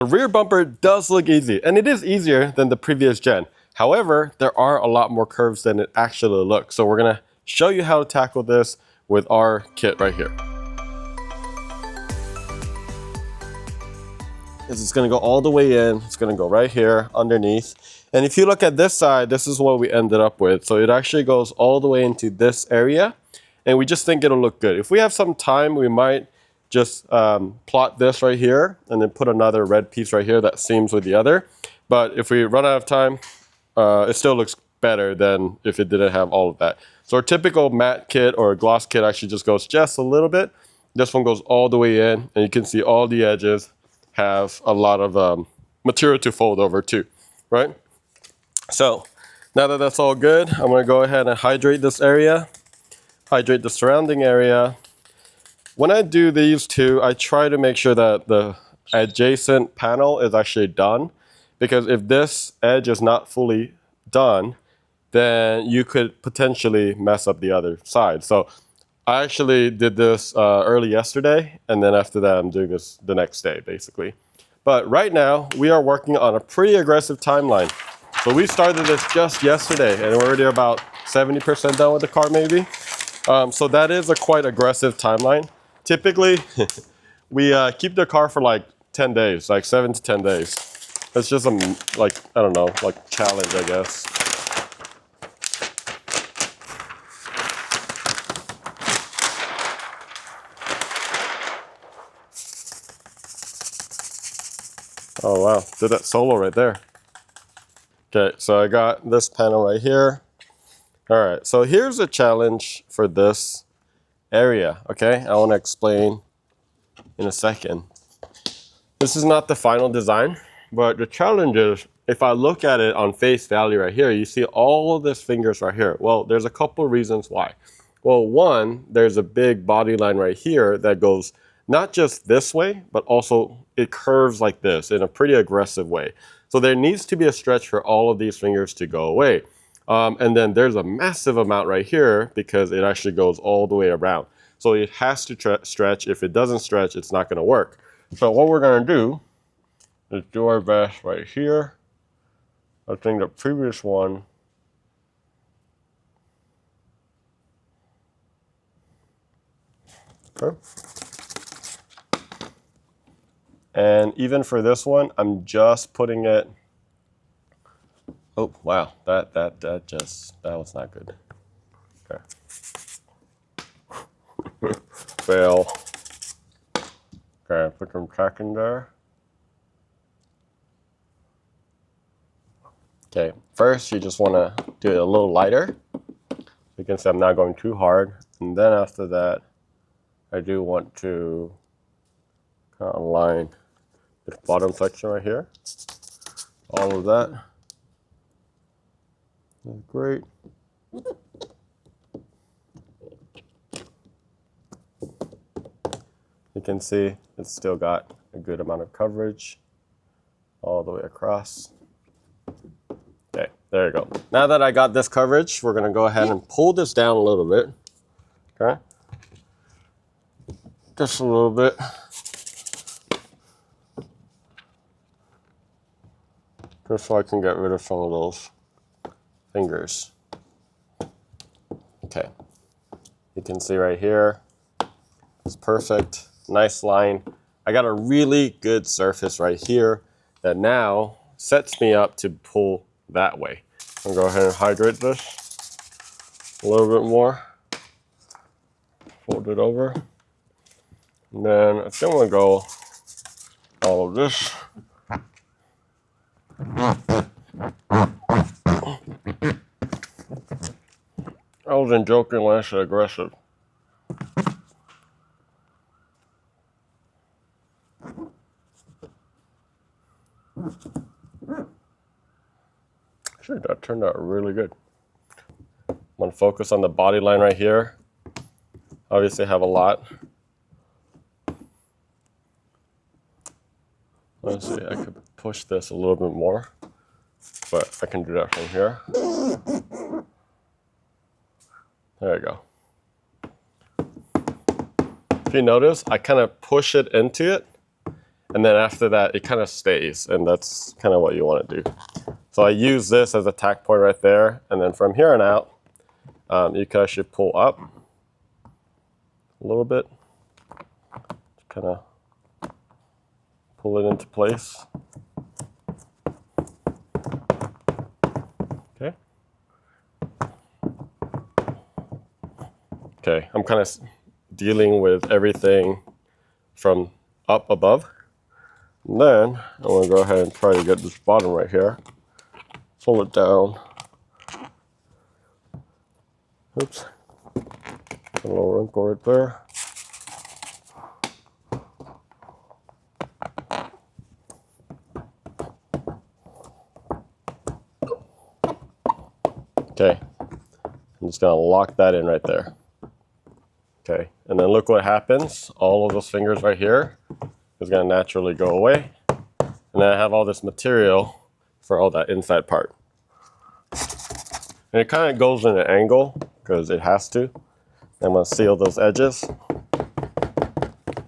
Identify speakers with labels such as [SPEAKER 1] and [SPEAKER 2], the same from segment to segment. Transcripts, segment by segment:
[SPEAKER 1] The rear bumper does look easy, and it is easier than the previous gen. However, there are a lot more curves than it actually looks. So we're gonna show you how to tackle this with our kit right here. It's gonna go all the way in. It's gonna go right here underneath. And if you look at this side, this is what we ended up with. So it actually goes all the way into this area, and we just think it'll look good. If we have some time, we might just plot this right here and then put another red piece right here that seams with the other. But if we run out of time, it still looks better than if it didn't have all of that. So our typical matte kit or gloss kit actually just goes just a little bit. This one goes all the way in, and you can see all the edges have a lot of material to fold over too, right? So now that that's all good, I'm gonna go ahead and hydrate this area, hydrate the surrounding area. When I do these two, I try to make sure that the adjacent panel is actually done, because if this edge is not fully done, then you could potentially mess up the other side. So I actually did this early yesterday, and then after that I'm doing this the next day basically. But right now we are working on a pretty aggressive timeline. So we started this just yesterday, and we're already about 70% done with the car maybe. So that is a quite aggressive timeline. Typically, we keep the car for like 10 days, like 7 to 10 days. It's just a, like, I don't know, like challenge, I guess. Oh wow, did that solo right there. Okay, so I got this panel right here. All right, so here's a challenge for this area, okay? I want to explain in a second. This is not the final design, but the challenge is, if I look at it on face value right here, you see all of these fingers right here. Well, there's a couple of reasons why. Well, one, there's a big body line right here that goes not just this way, but also it curves like this in a pretty aggressive way. So there needs to be a stretch for all of these fingers to go away. And then there's a massive amount right here because it actually goes all the way around. So it has to stretch. If it doesn't stretch, it's not gonna work. So what we're gonna do is do our best right here. I think the previous one, okay. And even for this one, I'm just putting it. Oh wow, that was not good. Okay. Fail. Okay, put some tack in there. Okay, first you just want to do it a little lighter. You can see I'm not going too hard. And then after that, I do want to kind of align this bottom section right here. All of that. That's great. You can see it's still got a good amount of coverage all the way across. Okay, there you go. Now that I got this coverage, we're gonna go ahead and pull this down a little bit. Okay, just a little bit. Just so I can get rid of some of those fingers. Okay, you can see right here, it's perfect, nice line. I got a really good surface right here that now sets me up to pull that way. I'm gonna go ahead and hydrate this a little bit more. Fold it over. And then I think I'm gonna go all of this. I wasn't joking when I said aggressive. Actually, that turned out really good. I'm gonna focus on the body line right here. Obviously, I have a lot. Let's see, I could push this a little bit more, but I can do that from here. There you go. If you notice, I kind of push it into it, And then after that, it kind of stays, and that's kind of what you want to do. So I use this as a tack point right there, and then from here on out, you can actually pull up a little bit, kind of pull it into place. Okay. Okay, I'm kind of dealing with everything from up above. And then I'm going to go ahead and try to get this bottom right here. Pull it down. Oops. A little wrinkle right there. Okay. I'm just going to lock that in right there. Okay. And then look what happens. All of those fingers right here is going to naturally go away. And then I have all this material for all that inside part. And it kind of goes in an angle because it has to. I'm going to seal those edges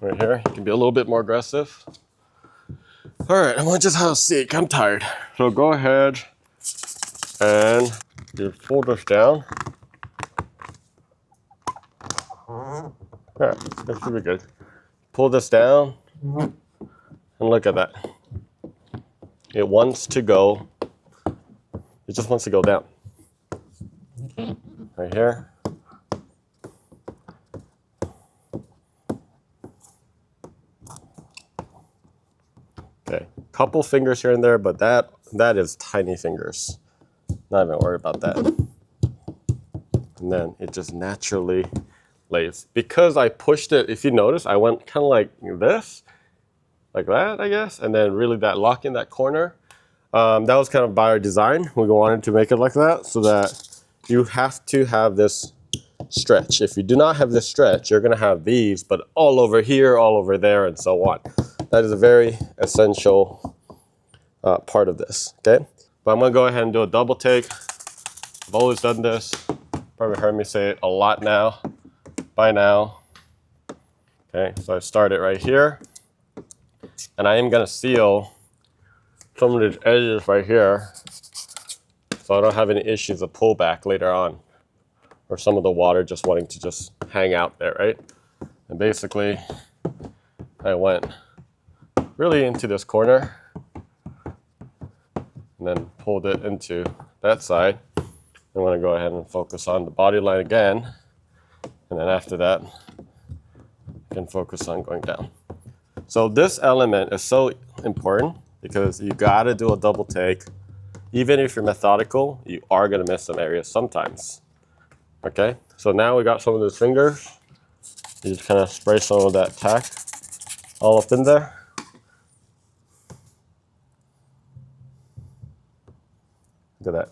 [SPEAKER 1] right here. You can be a little bit more aggressive. All right, I'm going to just have a seat. I'm tired. So go ahead and just pull this down. All right, that should be good. Pull this down and look at that. It wants to go, it just wants to go down. Right here. Okay, couple fingers here and there, but that is tiny fingers. Not even worry about that. And then it just naturally lays. Because I pushed it, if you notice, I went kind of like this, like that, I guess, and then really that lock in that corner. That was kind of by our design. We wanted to make it like that so that you have to have this stretch. If you do not have this stretch, you're going to have these, but all over here, all over there, and so on. That is a very essential part of this, okay? But I'm going to go ahead and do a double take. I've always done this. Probably heard me say it a lot now, by now. Okay, so I start it right here. And I am going to seal some of these edges right here so I don't have any issues of pullback later on, or some of the water just wanting to just hang out there, right? And basically, I went really into this corner and then pulled it into that side. I want to go ahead and focus on the body line again, and then after that, I can focus on going down. So this element is so important because you got to do a double take. Even if you're methodical, you are going to miss some areas sometimes. Okay, so now we got some of those fingers. You just kind of spray some of that tack all up in there. Look at that.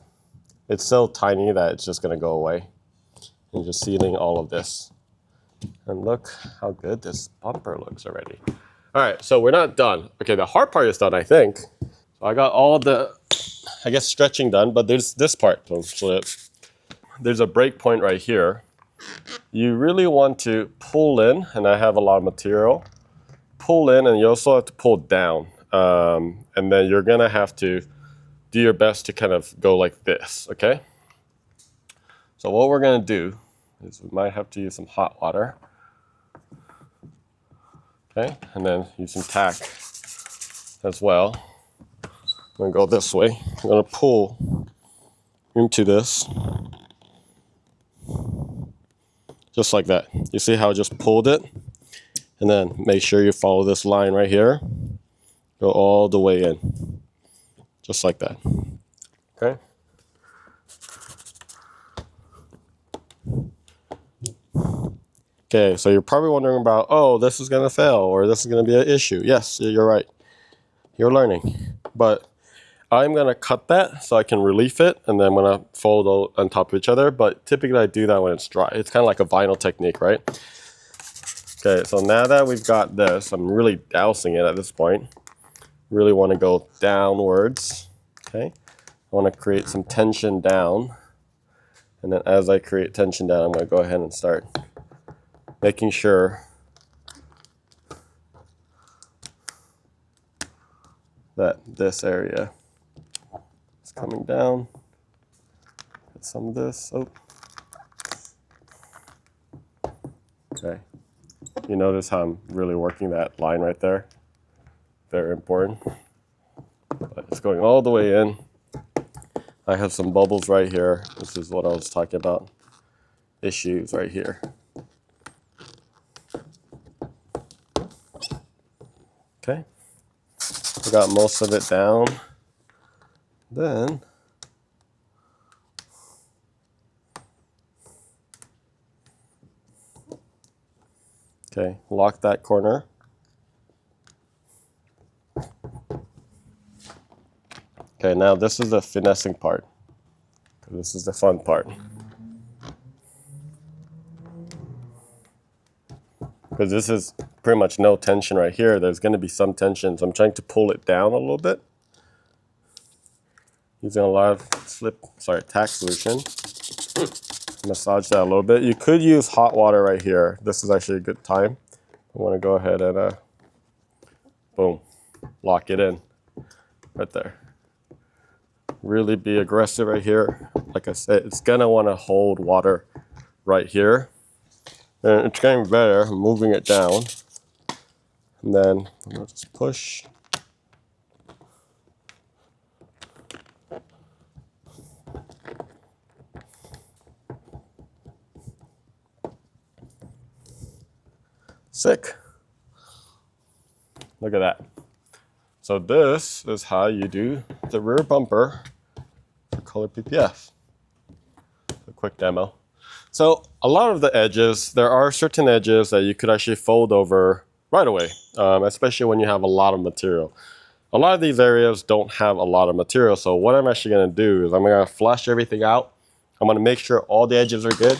[SPEAKER 1] It's so tiny that it's just going to go away. And just sealing all of this. And look how good this bumper looks already. All right, so we're not done. Okay, the hard part is done, I think. So I got all the, I guess, stretching done, but there's this part. So there's a break point right here. You really want to pull in, and I have a lot of material. Pull in, and you also have to pull down. And then you're gonna have to do your best to kind of go like this, okay? So what we're gonna do is we might have to use some hot water. Okay, and then use some tack as well. I'm gonna go this way. I'm gonna pull into this. Just like that. You see how I just pulled it? And then make sure you follow this line right here. Go all the way in. Just like that. Okay? Okay, so you're probably wondering about, oh, this is going to fail or this is going to be an issue. Yes, you're right. You're learning. But I'm going to cut that so I can relief it, and then I'm going to fold on top of each other. But typically I do that when it's dry. It's kind of like a vinyl technique, right? Okay, so now that we've got this, I'm really dousing it at this point. Really want to go downwards. Okay, I want to create some tension down. And then as I create tension down, I'm going to go ahead and start making sure that this area is coming down. Get some of this. Oh. Okay. You notice how I'm really working that line right there? Very important. But it's going all the way in. I have some bubbles right here. This is what I was talking about. Issues right here. Okay. I got most of it down. Then okay, lock that corner. Okay, now this is the finessing part. This is the fun part. Because this is pretty much no tension right here. There's going to be some tension, so I'm trying to pull it down a little bit. Using a lot of tack solution. Massage that a little bit. You could use hot water right here. This is actually a good time. I want to go ahead and boom, lock it in right there. Really be aggressive right here. Like I said, it's gonna want to hold water right here. And it's getting better. I'm moving it down. And then I'm gonna just push. Sick. Look at that. So this is how you do the rear bumper for color PPF. A quick demo. So a lot of the edges, there are certain edges that you could actually fold over right away, especially when you have a lot of material. A lot of these areas don't have a lot of material, so what I'm actually going to do is I'm going to flush everything out. I'm going to make sure all the edges are good.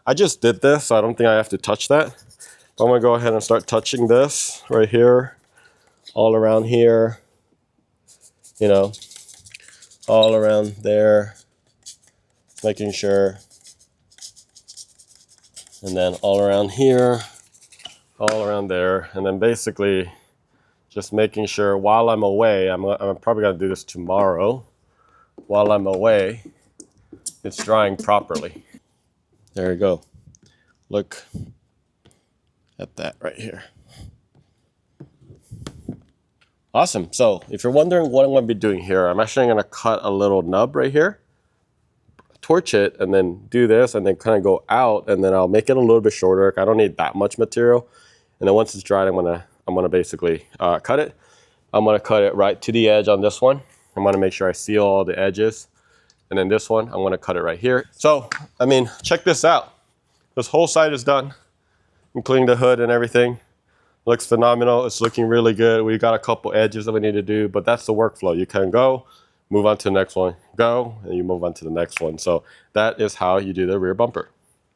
[SPEAKER 1] I just did this, so I don't think I have to touch that. But I'm going to go ahead and start touching this right here, all around here, you know, all around there, making sure. And then all around here, all around there, and then basically just making sure while I'm away, I'm probably gonna do this tomorrow, while I'm away, it's drying properly. There you go. Look at that right here. Awesome. So if you're wondering what I'm gonna be doing here, I'm actually gonna cut a little nub right here, torch it, and then do this, and then kind of go out, and then I'll make it a little bit shorter. I don't need that much material. And then once it's dried, I'm gonna basically cut it. I'm gonna cut it right to the edge on this one. I'm gonna make sure I seal all the edges. And then this one, I'm gonna cut it right here. So, I mean, check this out. This whole side is done, including the hood and everything. Looks phenomenal. It's looking really good. We got a couple edges that we need to do, but that's the workflow. You can go, move on to the next one, go, and you move on to the next one. So that is how you do the rear bumper.